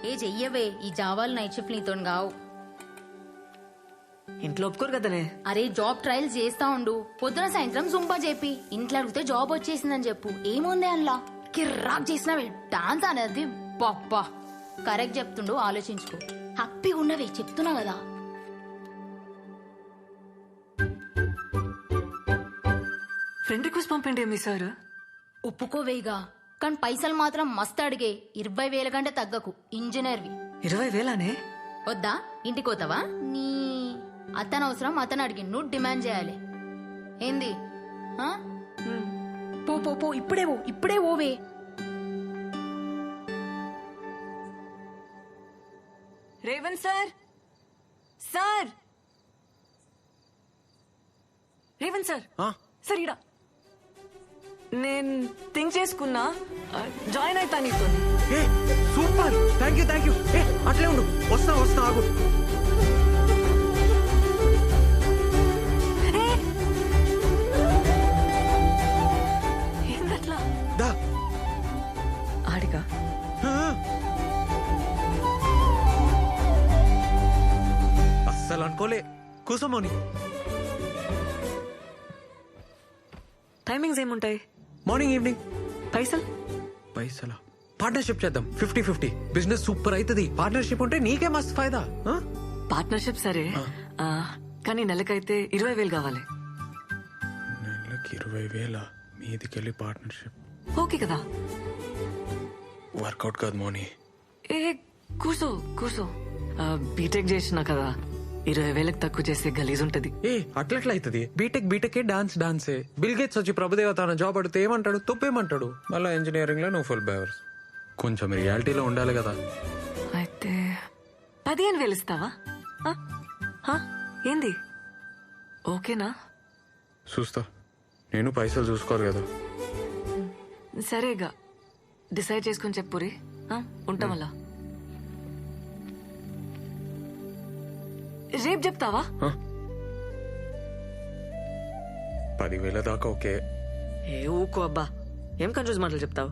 ఏ చెయ్యవే, ఈ జావాలు night shift నీతో కావు. ఇంట్లో ఒప్పుకోరు కదనే. అరే జాబ్ ట్రయల్స్ చేస్తా ఉండు, పొద్దున సాయంత్రం జుంపా చెప్పి ఇంట్లో అడిగితే జాబ్ వచ్చేసిందని చెప్పు. ఏముంది అందులో కిర్రాక్ చేసినవి డాన్స్ అనేది. బాబ్బా కరెక్ట్ చెప్తుండు, ఆలోచించుకో. హ్యాపీగా ఉన్నవే చెప్తున్నా కదా. ఫ్రెండ్ రిక్వెస్ట్ పంపండి మీ సార్. ఒప్పుకోవేగా, కానీ పైసలు మాత్రం మస్తు అడిగే. 20,000 కంటే తగ్గకు. ఇంజనీర్వి 20,000నే వద్దా? ఇంటికి పోతావా? నీ అతను అవసరం అతను అడిగి నువ్వు డిమాండ్ చేయాలి. ఏంది? ఆ? పో పో పో, ఇప్పుడే ఓవే. Revanth sir, sir Revanth sir, sir ఇడా నేను థింక్ చేసుకున్నా, జాయిన్ అవుతా నీతో. Super, thank you. అట్లే ఉండు, వస్తా ఆగు. ఏందట్లా దా ఆడిగా. అస్సలు అనుకోలే. కూసమోని టైమింగ్స్ ఏముంటాయి? Morning evening. పైసలా పార్ట్నర్షిప్ చేద్దాం. 50-50. బిజినెస్ సూపర్ అవుతుంది. పార్ట్నర్షిప్ ఉంటే నీకే మస్తు ఫైదా. పార్ట్నర్షిప్ సరే, కానీ నెలకైతే 20,000 కావాలి. నెలకి 20,000 మీదికెళ్ళి పార్ట్నర్షిప్ ఓకే కదా? వర్కౌట్ కాదు మోని. ఏ కూర్చో. బీటెక్ చేసినా కదా, 20,000కి తక్కువ చేస్తే గలీజ్ ఉంటది. అట్లట్లా అవుతుంది. బీటెక్ డాన్సే. బిల్ గేట్స్ వచ్చి ప్రభుదేవ తన జాబ్ అడిగితే ఏమంటాడు? తప్పేమంటాడు? మళ్ళీ ఇంజనీరింగ్ లో నువ్వు ఫుల్ బేవర్స్. కొంచెం రియాలిటీలో ఉండాలి కదా. అయితే 15,000 ఇస్తావా? ఏంది? ఓకేనా? చూస్తా, నేను పైసలు చూసుకోరు కదా. సరేగా, డిసైడ్ చేసుకుని చెప్పురి. ఉంటాం అలా. రేపు చెప్తావా? 10,000 దాకా ఓకే. ఊకో అబ్బా, ఏం కన్ఫ్యూజ్ మాటలు చెప్తావు?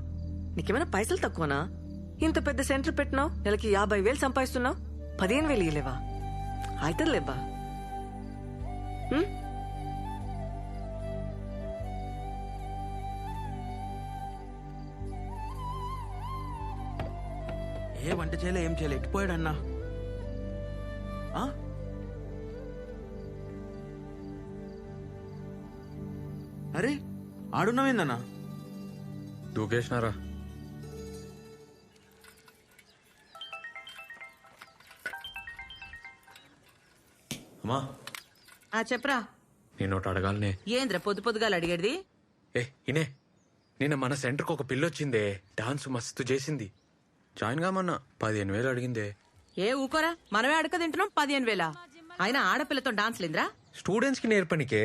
నీకేమైనా పైసలు తక్కువనా? ఇంత పెద్ద సెంటర్ పెట్టినావు, నెలకి 50,000 సంపాదిస్తున్నావు, 15,000 ఇయ్యలేవా? అవుతుందిలేబ్బా. ఏ వంట చేయలే, ఏం చేయలే, ఎట్టిపోయాడు అన్నా? అరే ఆడున్నావేందన్నా? దూకేసినారా? అమ్మా చెప్పరా. నేను ఒకటి అడగాలనే. ఏంద్ర పొద్దుగాలు అడిగేది? ఇనే, నిన్న మన సెంటర్కి ఒక పిల్లొచ్చిందే, డాన్స్ మస్తు చేసింది. జాయిన్ కామన్నా 15,000 అడిగిందే. ఏ ఊకోరా, మనమే అడక తింటున్నాం. 15,000 అయినా ఆడపిల్లతో డాన్స్ లేదురా? స్టూడెంట్స్ కి నేర్పనికే.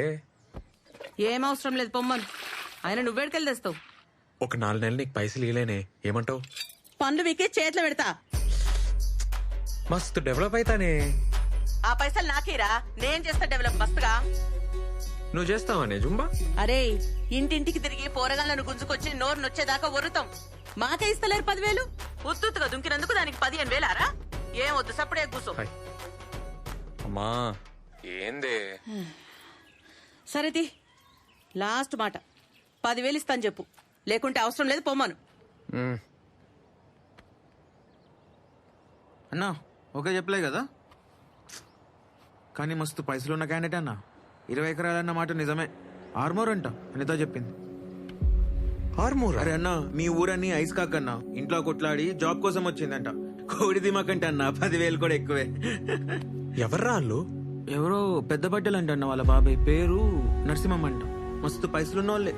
ఏం అవసరం లేదు, పొమ్మను. అయినా నువ్వేడికెళ్ళి తెస్తావు? ఒక 4 నెలలు నీకు పైసలు ఇవ్వలేనే, ఏమంటావు? పన్ను వీకే చేతిలో పెడతా. మస్తు డెవలప్ అయితానే. ఆ పైసలు నాకేరా, నేను చేస్తా డెవలప్ మస్తుగా. నువ్వు చేస్తావనే జుంబా? అరే ఇంటింటికి తిరిగి పోరగాళ్ళను గుంజుకొచ్చి నోరు నొచ్చేదాకా ఒరుతాం. మాకే ఇస్తలేరు 10,000. ఉత్తుగా దుంకినందుకు దానికి 15,000 ఆరా? ఏం వద్దు, సప్పుడే కూర్చో. అమ్మా ఏందే? సరేది, లాస్ట్ మాట, 10,000 ఇస్తాను చెప్పు, లేకుంటే అవసరం లేదు, పొమ్మను. అన్నా ఓకే చెప్పలే కదా, కానీ మస్తు పైసలు ఉన్న క్యాండిడేట్ అన్నా. 20 ఎకరాలన్న మాట నిజమే. ఆర్మోర్ అంట అనితో చెప్పింది. ఆర్మూర్? అరే అన్నా, మీ ఊరన్నీ ఐస్ కాకన్నా ఇంట్లో కొట్లాడి జాబ్ కోసం వచ్చిందంట. కోడి దిమాకంటే అన్న 10,000 కూడా ఎక్కువే. ఎవర్రా వాళ్ళు? ఎవరో పెద్ద బట్టలు అంట అన్న, వాళ్ళ బాబాయ్ పేరు నరసింహం అంట. మస్తు పైసలున్న వాళ్ళే.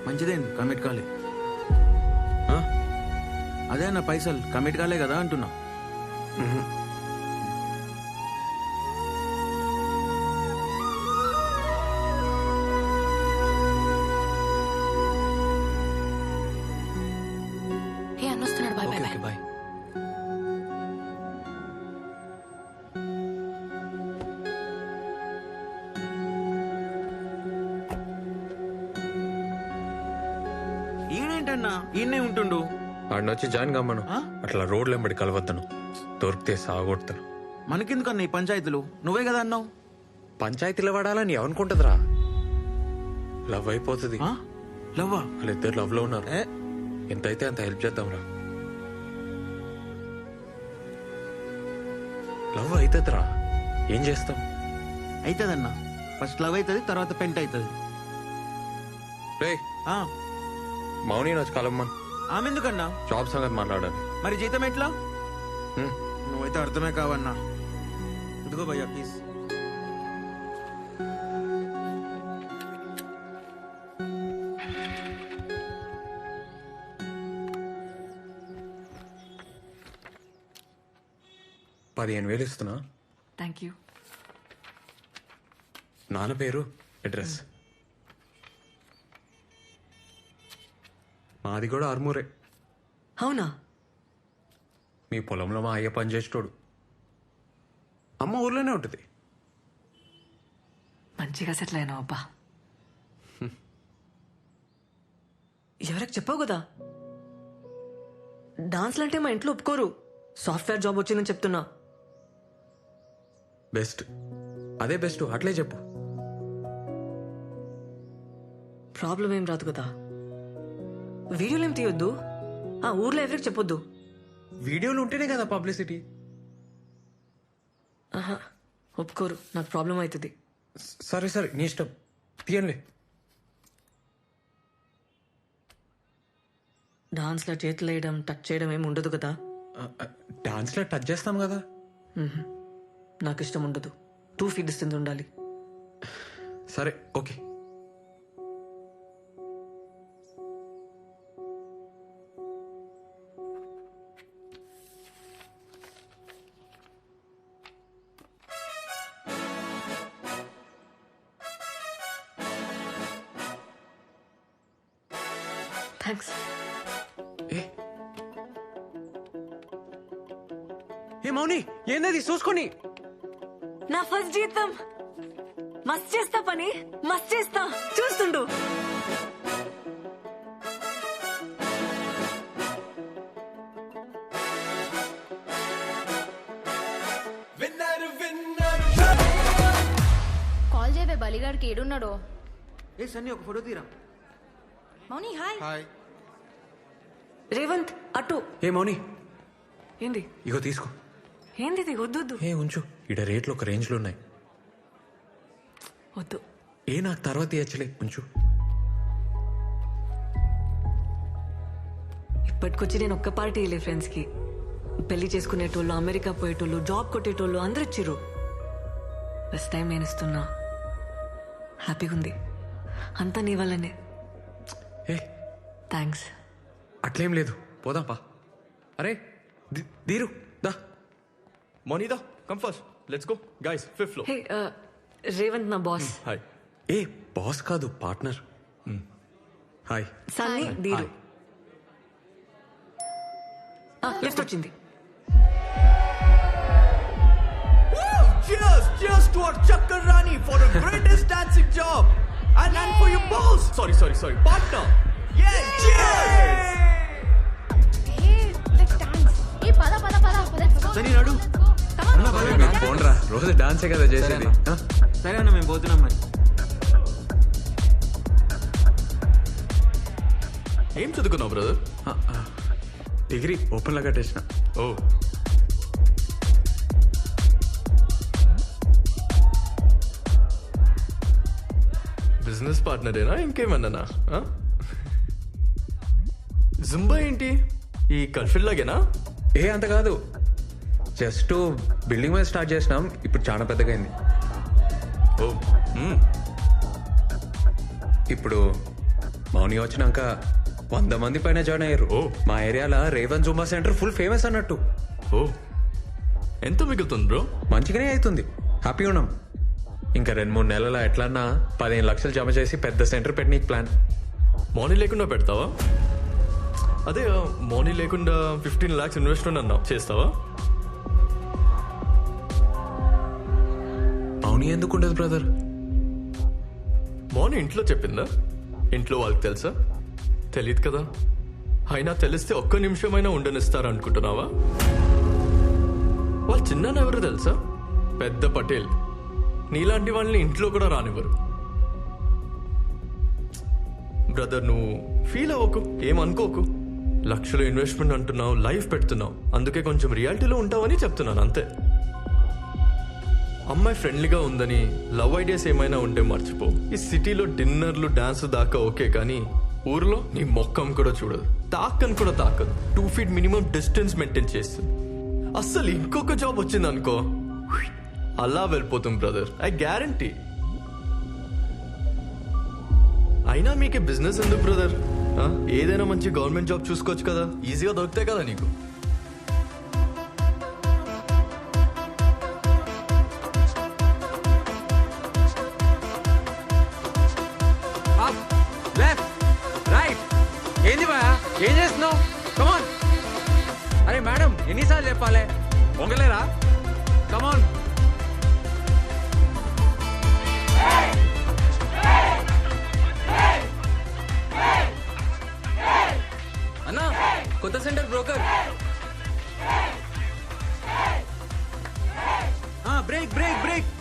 మంచిదేండి, కమిట్ కాలే. అదే అన్న, పైసలు కమిట్ కాలే కదా అంటున్నా. అన్నొస్తున్నాడు. Bye bye bye. బాయ్. ఏంటన్నా ఈయనే ఉంటుండు. ఆడినొచ్చి జాయిన్ కమ్మను. ఆ? అట్లా రోడ్లు వెంబడి కలవద్దను, దొరికితే సాగొడతాను. మనకెందుకన్నా ఈ పంచాయతీలు? నువ్వే కదా అన్నావు. పంచాయతీలో పడాలని ఎవనుకుంటుందిరా? లవ్ అయిపోతుంది. ఆ? లవ్వా? వాళ్ళిద్దరు లవ్ లో ఉన్నారు. ఏ? ఎంతైతే అంత హెల్ప్ చేద్దాంరా. లవ్ అవుతుందిరా, ఏం చేస్తాం? అవుతుందన్నా. ఫస్ట్ లవ్ అవుతుంది, తర్వాత పెంట్ అవుతుంది. రే మౌని వచ్చి కలమ్మన్, ఆమె ఎందుకన్నా? జాబ్ సంగతి మాట్లాడాలి. మరి జీతం ఎట్లా? హ్మ్. నువ్వైతే అర్థమే కావన్నా. ఇదిగో భయ్యా ప్లీజ్. $15,000 ఇస్తున్నా. Thank you. నాన్న పేరు, అడ్రస్. మాది కూడా ఆర్మూరే. అవునా? మీ పొలంలో మా అయ్య పని చేసేటోడు. అమ్మ ఊర్లోనే ఉంటుంది. మంచిగా సెటిల్ అయినావు అబ్బా. ఎవరికి చెప్పావు కదా, డాన్స్లు అంటే మా ఇంట్లో ఒప్పుకోరు. సాఫ్ట్వేర్ జాబ్ వచ్చిందని చెప్తున్నా. బెస్ట్, అదే బెస్ట్, అట్లే చెప్పు. ప్రాబ్లం ఏం రాదు కదా. వీడియోలు ఏం తీయొద్దు, ఆ ఊర్లో ఎవరికి చెప్పొద్దు. వీడియోలు ఉంటేనే కదా పబ్లిసిటీ. ఆహా, ఒప్పుకోరు, నాకు ప్రాబ్లం అవుతుంది. సరే సరే, నీ ఇష్టం, తీయండి. డాన్స్లో చేతులు వేయడం, టచ్ చేయడం ఏమి ఉండదు కదా. డాన్స్లో టచ్ చేస్తాం కదా. నాకు ఇష్టం ఉండదు. 2 feet డిస్టెన్స్ ఉండాలి. సరే ఓకే. థ్యాంక్స్. ఏ మౌని, ఏందది చూసుకొని? నా ఫస్ట్ జీతం. మస్త్ చేస్తా పని, మస్త్ చేస్తా, చూస్తుండు. కాల్ చేయవే బలిగాడికి, ఏడున్నాడో? ఏ సన్నీ ఒక ఫోటో తీరా. మౌని హాయ్. రేవంత్ అటు. ఏ మౌని, ఏంది ఇగో తీసుకో. ఏంది ఇది? వద్దు వద్దు ఏ ఉంచు, ఇడ రేట్లు ఒక రేంజ్లో ఉన్నాయి. వద్దు. ఏ నాకు తర్వాత ఇచ్చలే, ఉంచు. ఇప్పటికొచ్చి నేను ఒక్క పార్టీ వెళ్ళే ఫ్రెండ్స్కి. పెళ్లి చేసుకునేటోళ్ళు, అమెరికా పోయేటోళ్ళు, జాబ్ కొట్టేటోళ్ళు అందరు ఇచ్చిర్రు. ఫస్ట్ టైం నేను ఇస్తున్నా. హ్యాపీగా ఉంది. అంతా నీ వల్లనే. ఏ థ్యాంక్స్. అట్లేం లేదు, పోదాంపా. అరే దీరు దా. Monida, come first. Let's go. Guys, 5th floor. హే రేవంత్ నా బాస్. Hi. ఏ బాస్ కాదు, పార్ట్నర్. హాయ్. సన్నీ దీరు. లిఫ్ట్ వచ్చింది. Cheers! Cheers to our Chakarani for the greatest dancing job! And for your boss! Sorry. Partner! Yeah, cheers! సరే నాడు. పోండ్రా, రోజు డాన్సే కదా చేసేది. సరే అన్న, మేము పోతున్నాం మరి. ఏం చదువుకున్నావు బ్రదర్? డిగ్రీ ఓపెన్లో కట్టేసిన. ఓ, బిజినెస్ పార్ట్నరేనా ఇంకేమన్నానా? జుంబా ఏంటి ఈ కల్ఫిల్ లాగేనా? ఏ అంత కాదు, జస్ట్ బిల్డింగ్ మీద స్టార్ట్ చేసినాం, ఇప్పుడు చాలా పెద్దగైంది. ఓ, ఇప్పుడు మౌని వచ్చినాక 100 మంది పైన జాయిన్ అయ్యారు. ఓ. మా ఏరియాలో Revan Zumba centre full famous అన్నట్టు. ఓ, ఎంత మిగులుతుంది బ్రో? మంచిగానే అవుతుంది, హ్యాపీగా ఉన్నాం. ఇంకా 2-3 నెలల ఎట్లన్నా 15 లక్షలు జమ చేసి పెద్ద సెంటర్ పెట్టనీకి ప్లాన్. మనీ లేకుండా పెడతావా? అదే మనీ లేకుండా 15 lakhs ఇన్వెస్ట్మెంట్ అన్నావు, చేస్తావా? మౌని ఎందుకు ఉండదు బ్రదర్? మౌని ఇంట్లో చెప్పిందా? ఇంట్లో వాళ్ళకి తెలుసా? తెలీదు కదా, అయినా తెలిస్తే ఒక్క నిమిషమైనా ఉండనిస్తారు అనుకుంటున్నావా? వాళ్ళు చిన్న ఎవరు తెలుసా? పెద్ద పటేల్. నీలాంటి వాళ్ళని ఇంట్లో కూడా రానివ్వరు. బ్రదర్, నువ్వు ఫీల్ అవ్వకు, ఏమనుకోకు. లక్షలు ఇన్వెస్ట్మెంట్ అంటున్నావు, లైఫ్ పెడుతున్నావు, అందుకే కొంచెం రియాలిటీలో ఉంటావని చెప్తున్నాను అంతే. అమ్మాయి ఫ్రెండ్లీగా ఉందని లవ్ ఐడియాస్ ఏమైనా ఉంటే మర్చిపో. ఈ సిటీలో డిన్నర్లు డాన్స్ దాకా ఓకే, కానీ ఊర్లో నీ మొక్కం కూడా చూడదు, తాకని కూడా తాకదు. 2 feet మినిమం డిస్టెన్స్ మెయింటైన్ చేస్తుంది. అస్సలు ఇంకొక జాబ్ వచ్చింది అనుకో, అలా వెళ్ళిపోతుంది బ్రదర్, ఐ గ్యారంటీ. అయినా మీకే బిజినెస్ ఎందుకు బ్రదర్? ఏదైనా మంచి గవర్నమెంట్ జాబ్ చూసుకోవచ్చు కదా, ఈజీగా దొరుకుతాయి కదా నీకు. ఏంది బా, ఏం చేస్తున్నావు? కమాన్. అరే మేడం, ఎన్నిసార్లు చెప్పాలి? పొంగలేరా? కమాన్. అన్నా, కొత్త centre broker. Break break break.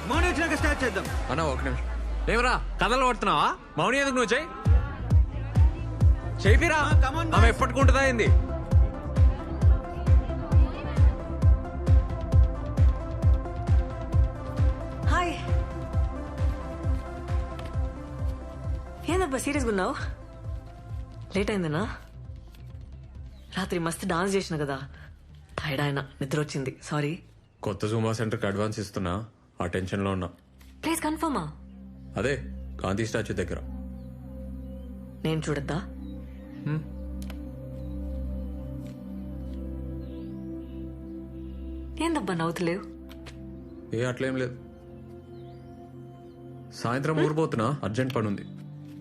Mouni వచ్చినాక స్టార్ట్ చేద్దాం. అన్న ఒక నిమిషం. ఏమరా కథలు పడుతున్నావా? మౌని ఎందుకు నువ్వు చెయ్యి చేపిరా. ఆమె ఎప్పటికుంటుందా ఏంది? హాయ్. ఏందబ్బా సీరియస్గా ఉన్నావు? లేట్ అయిందనా? రాత్రి మస్తు డాన్స్ చేసిన కదా, టైర్డ్ ఆయన, నిద్ర వచ్చింది, సారీ. కొత్త జూమా సెంటర్కి అడ్వాన్స్ ఇస్తున్నా, ఆ టెన్షన్లో ఉన్నా. ప్లీజ్ కన్ఫర్మా? అదే గాంధీ స్టాచ్యూ దగ్గర. నేను చూడద్దా? ఏందబ్బా నవ్వుతలేవు? ఏ అట్లేం లేదు. సాయంత్రం ఊరిపోతున్నా, అర్జెంట్ పని ఉంది.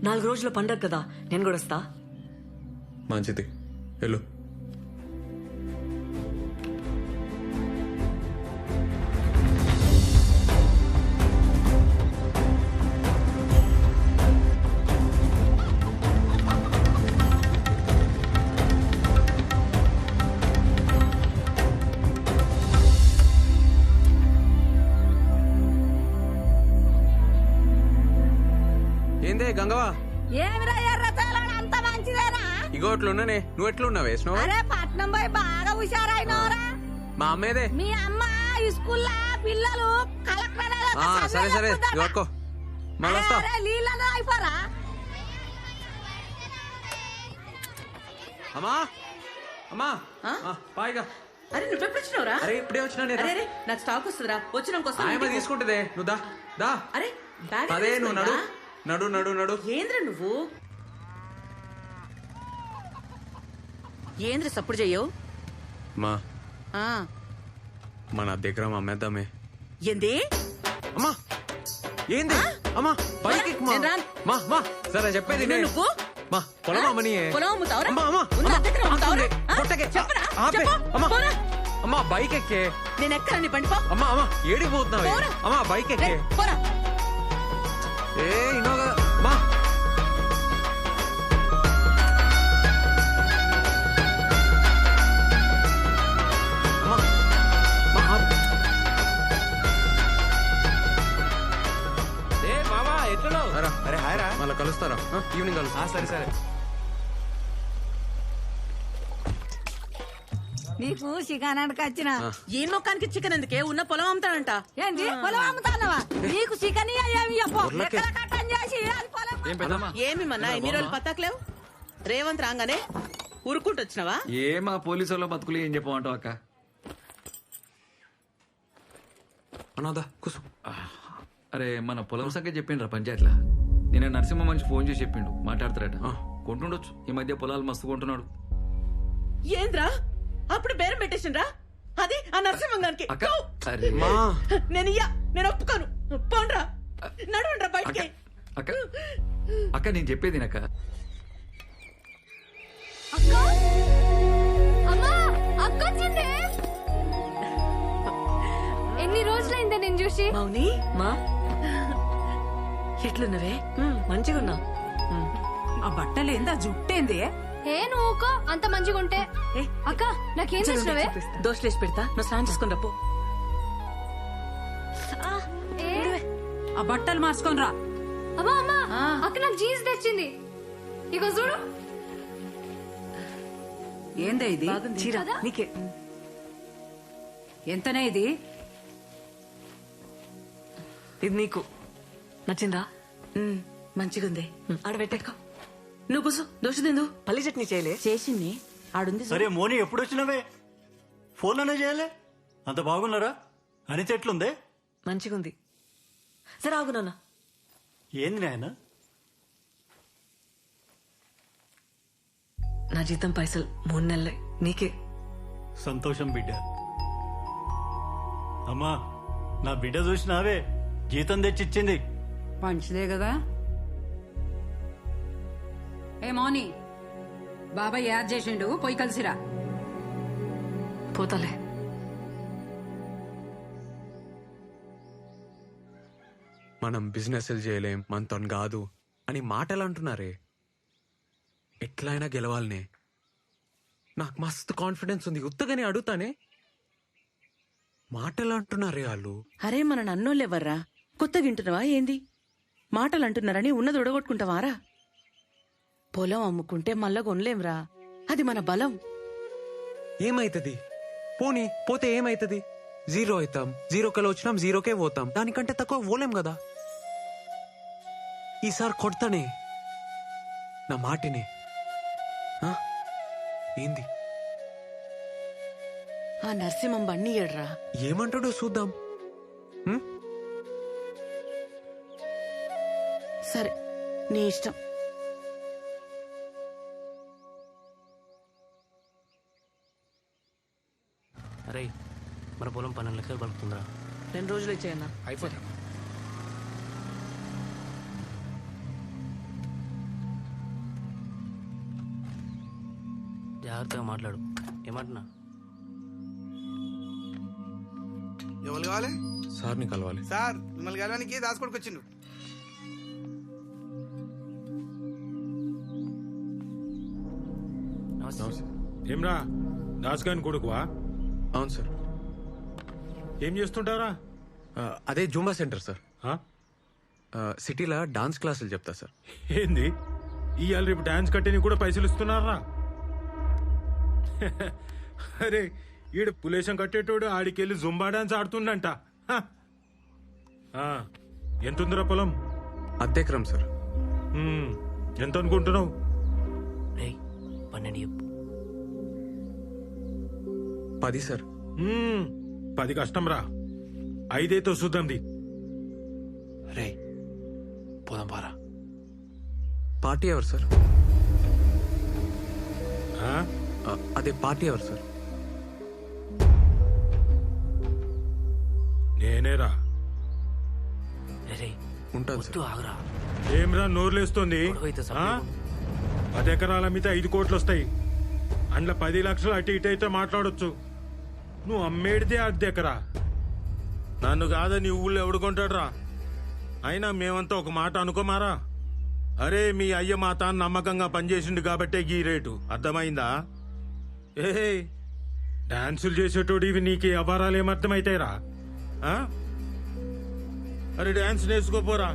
4 రోజుల పండగ కదా, నేను కూడా వస్తా. మంచిది, వెళ్ళు. ఏందే గంగవా? ఏమిరా ఎర్రచాల అంత మంచిదేనా? ఇగో అట్లున్నానే, నువ్వు ఎట్లున్నావు? వేసినావు? అరే పట్నం పోయి బాగా హుషారైనవరా. మా అమ్మేదే. మీ అమ్మ స్కూల్లో పిల్లలు కలెక్టర్ సరే సరే ఇవ్వకో, మళ్ళీ వస్తా. నీళ్ళలో అయిపోరా. అమ్మా అమ్మా పాయిగా. అరే నువ్వెప్పుడు వచ్చినావురా? అరే ఇప్పుడే వచ్చినా నేను. అరే నాకు స్టాక్ వస్తుందిరా, వచ్చినాక ఆయమ్మ తీసుకుంటుందే, నువ్వు దా దా. అరే బ్యాగ్ అదే నువ్వు నడు నడు నడు నడు. ఏంద్ర నువ్వు ఏంద్ర సప్పుడు చెయ్యవు? మా మన దగ్గర మా అమ్మేద్దామే. ఏంది? అమ్మా ఏంది? అమ్మా పైకి ఎక్కు మా. నేను రాను. మా మా సరే చెప్పేది నే. నువ్వు మా పొలం అమ్మని. పొలం అమ్ముతావురా? అమ్మా అమ్మా ఉన్న అమ్మా, దగ్గర అమ్ముతావురా? ఆపండి. కొట్టకే. చెప్పరా? ఆపే. చెప్పు. అమ్మా పోరా. అమ్మా బైక్ ఎక్కే. నేను ఎక్కరా నీ బండి పో. అమ్మా అమ్మా ఏడికి పోతున్నావే? పోరా. అమ్మా బైక్ ఎక్కే. రేయ్, పోరా. ఏ ఇన్నో కదా మా. అమ్మా మా ఆపు. ఏ మామా ఎట్లా? రా. అరే హాయ్ రా. మళ్ళీ కలుస్తారా? ఈవినింగ్ కలుస్తా. సరే సరే. నీకు చికెన్ వచ్చిన ఈ మొక్కానికి చికెన్ ఎందుకే? ఉన్న పొలం అమ్ముతాడంట. ఏంటి పొలం అమ్ముతానవా? నీకు చికెన్ ఏమి కట్టం చేసి అది పొలం. ఏమి మన్నా ఎన్ని రోజులు పత్తాకలేవు? రేవంత్ రాగానే ఉరుకుంటూ వచ్చినావా? ఏ మా పోలీసు వాళ్ళ బతుకులు ఏం చెప్పమంటావు అక్క? అనాదా కూసు. అరే మన పొలం సంగతి చెప్పిండ్రా పంచాయతీలా. నేను నరసింహ మంచి ఫోన్ చేసి చెప్పిండు, మాట్లాడతారట. కొంటుండొచ్చు, ఈ మధ్య పొలాలు మస్తు కొంటున్నాడు. ఏంద్రా అప్పుడు బేరం పెట్టేసిండ్రా? అది ఆ నరసింహంగానికి. అక్క అరే మా నేను ఒప్పుకోను. పోండ్రా, నడవండ్రా అక్క బయటికి. అక్క అక్క నేను చెప్పేది అక్క. ఎన్ని రోజులైందే నేను చూసి. మౌని మా ఎట్లున్నవే? మంచిగా ఉన్నా. ఆ బట్టలేందా జుట్టేంది ఏ నువ్వు అంత మంచిగా ఉంటే అక్క నాకేం చేసినవే దోశలేసి పెడతా నువ్వు స్నానం చేసుకుని రప్పు ఆ బట్టలు మార్చుకొని రా అమ్మా అమ్మా అక్క నాకు జీన్స్ తెచ్చింది ఇగో చూడు ఏందే ఇది చీర నీకే. ఎంతనే ఇది ఇది నీకు నచ్చిందా? మంచిగుంది ఆడ పెట్టేకో. నువ్వు కూసు దోశ తిందు పల్లి చట్నీ చేయలే? చేసింది ఆడుంది సరే మోని ఎప్పుడు వచ్చినవే? ఫోన్లోనే చేయలే? అంత బాగున్నారా? అనిత ఎట్లుందే? మంచిగుంది. సరే ఆగు నాన్న. ఏంది నాయన? నా జీతం పైసలు 3 నెలలే నీకే. సంతోషం బిడ్డ. అమ్మా నా బిడ్డ చూసినావే జీతం తెచ్చిచ్చింది. మంచిదే కదా ఏ మౌని బాబాయ్ యాద్ చేసిండు పోయి కలిసిరా పోతాలే. మనం బిజినెస్ చేయలేం, మనతో కాదు అని మాటలు అంటున్నారే. ఎట్లయినా గెలవాలనే. నాకు మస్తు కాన్ఫిడెన్స్ ఉంది. ఉత్తగానే అడుగుతానే. మాటలు అంటున్నారే వాళ్ళు. అరే మన నన్నోళ్ళెవర్రా కొత్తగా వింటున్నావా ఏంది? మాటలు అంటున్నారని ఉన్నది ఉడగొట్టుకుంటావారా? పొలం అమ్ముకుంటే మళ్ళా కొనలేంరా, అది మన బలం. ఏమైతుంది? పోనీ పోతే ఏమైతుంది? 0 అవుతాం. 0 కల వచ్చినాం, 0కే పోతాం. దానికంటే తక్కువ పోలేం కదా. ఈసారి కొడతానే నా మాటిని. ఆ? ఏంది? ఆ నరసింహం బండి ఏడ్రా. ఏమంటాడో చూద్దాం. సరే నీ ఇష్టం. అరే మన పొలం 12 లక్షలు పలుకుతుందిరా. 2 రోజులు ఇచ్చేయన్నా. అయిపోతా. జాగ్రత్తగా మాట్లాడు. ఏమంటున్నా? ఎవరు కావాలి? సార్ని కలవాలి. సార్ మిమ్మల్ని కలవడానికి దాసుకోడికి వచ్చిండు. ఏమ్రా దాస్గాని కొడుకువా? అవును సార్. ఏం చేస్తుంటారా? అదే జూంబా సెంటర్ సార్. సిటీలో డాన్స్ క్లాసులు చెప్తా సార్. ఏంది ఇవాళ రేపు డాన్స్ కట్టేని కూడా పైసలు ఇస్తున్నారా? అరే ఈడు పులేశం కట్టేటోడు ఆడికెళ్ళి జుంబా డాన్స్ ఆడుతుండంట. ఎంతుందిరా పొలం? 10 ఎకరం సార్. ఎంత అనుకుంటున్నావు? 12 చెప్పు. 10 సార్. 10 కష్టం రా. 5 చూద్దాంది. రే పోదాం పారా. పార్టీ ఎవరు సార్? అదే పార్టీ ఎవరు సార్? నేనేరా. ఉంటాను సార్. ఆగరా. ఏమ్రా నోర్లేస్తుంది? 10 ఎకరాల మీద 5 కోట్లు వస్తాయి. అందులో 10 లక్షలు అటు ఇటు అయితే మాట్లాడొచ్చు. నువ్వు అమ్మేడితే 10 ఎకరా. నన్ను కాదా నీ ఊళ్ళో ఎవడు కొంటాడు రా? అయినా మేమంతా ఒక మాట అనుకోమారా. అరే మీ అయ్య మా తాను నమ్మకంగా పనిచేసిండు కాబట్టే ఈ రేటు. అర్థమైందా? ఏ డాన్సులు చేసేటోడు ఇవి నీకు వ్యవహారాలు ఏమర్థమవుతాయిరా? అరే డాన్స్ నేర్చుకోపోరా.